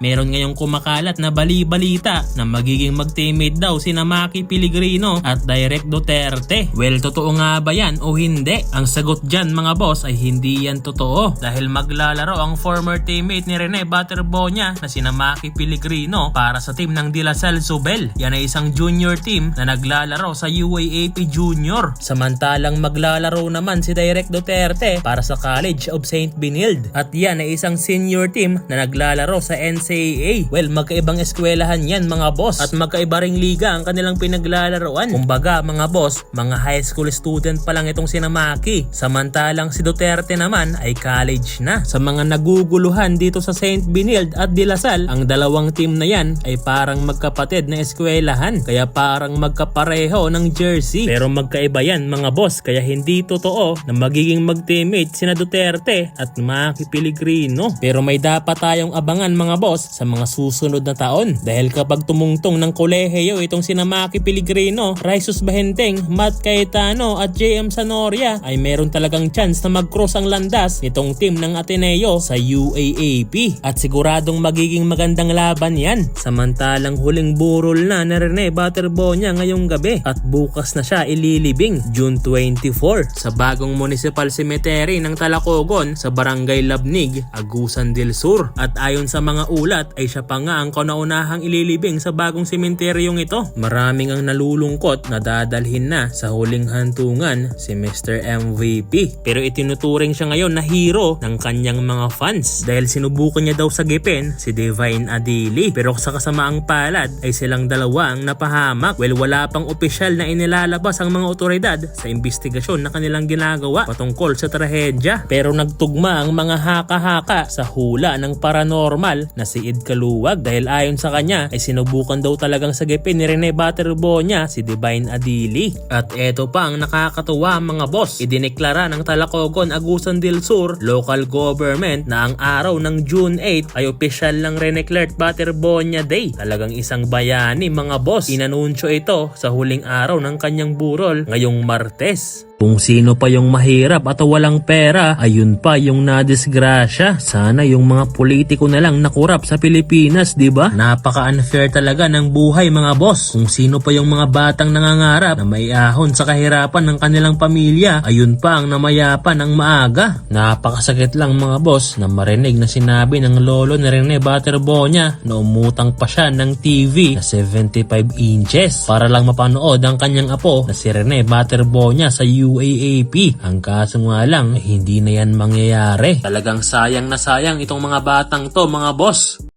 meron ngayong kumakalat na bali-balita na magiging mag-teammate daw sina Maki Pellegrino at Direk Duterte. Well, totoo nga ba yan o hindi? Ang sagot dyan mga boss ay hindi yan totoo dahil maglalaro ang former teammate ni Rene Baterbonia na sina Maki Pellegrino para sa team ng De La Salle Zobel. Yan ay isang junior team na naglalaro sa UAAP Junior. Samantalang maglalaro naman si Direk Duterte para sa College of St. Benilde at yan ay isang senior team na naglalaro sa NCAA. Well, magkaibang eskwelahan yan mga boss at magkaiba ring liga ang kanilang pinaglalaroan. Kumbaga mga boss, mga high school student pa lang itong sina Maki. Samantalang si Duterte naman ay college na. Sa mga naguguluhan dito sa St. Benilde at De La Salle, ang dalawang team na yan ay parang magkapatid na eskwelahan. Kaya parang magkapareho ng jersey. Pero magkaiba yan mga boss, kaya hindi totoo na magiging mag-teammate sina Duterte at Maki Pellegrino. Pero may dapat tayong abangan mga boss sa mga susunod na taon dahil kapag tumungtong ng kolehiyo itong sina Maki Pellegrino, Raisus Bahenteng, Matt Cayetano at JM Sanoria ay meron talagang chance na mag-cross ang landas nitong team ng Ateneo sa UAAP at siguradong magiging magandang laban yan. Samantalang huling burol na ni Rene Baterbonia ngayong gabi at bukas na siya ililibing June 24 sa bagong municipal cemetery ng Talacogon sa Barangay Labnig, Agusan del Sur. At ayon sa mga ulat ay siya pa nga ang kauna-unahang ililibing sa bagong sementeryong ito. Maraming ang nalulungkot na dadalhin na sa huling hantungan si Mr. MVP. Pero itinuturing siya ngayon na hero ng kanyang mga fans dahil sinubukan niya daw sagipin si Divine Adili. Pero sa kasamaang palad ay silang dalawa ang napahamak. Well, wala pang opisyal na inilalabas ang mga otoridad sa investigasyon na kanilang ginagawa patungkol sa trahedya. Pero nagtugma ang mga haka-haka sa hula ng paranormal na si Ed Kaluwag dahil ayon sa kanya ay sinubukan daw talagang sagipin ni Rene Baterbonia si Divine Adili. At eto pa ang nakakatuwa mga boss, idineklara ng Talacogon, Agusan del Sur local government na ang araw ng June 8 ay opisyal ng Rene Clerk Baterbonia Day. Talagang isang bayani mga boss. Inanunsyo ito sa huling araw ng kanyang burol ngayong Martes. Kung sino pa yung mahirap at walang pera, ayun pa yung nadisgrasya. Sana yung mga politiko na lang nakurap sa Pilipinas, di ba? Napaka-unfair talaga ng buhay mga boss. Kung sino pa yung mga batang nangangarap na may ahon sa kahirapan ng kanilang pamilya, ayun pa ang namayapan ng maaga. Napakasakit lang mga boss na marinig na sinabi ng lolo ni Rene Baterbonia na umutang pa siya ng TV na 75 inches para lang mapanood ang kanyang apo na si Rene Baterbonia sa UAAP. Ang kaso nga lang, hindi na yan mangyayari. Talagang sayang na sayang itong mga batang to mga boss.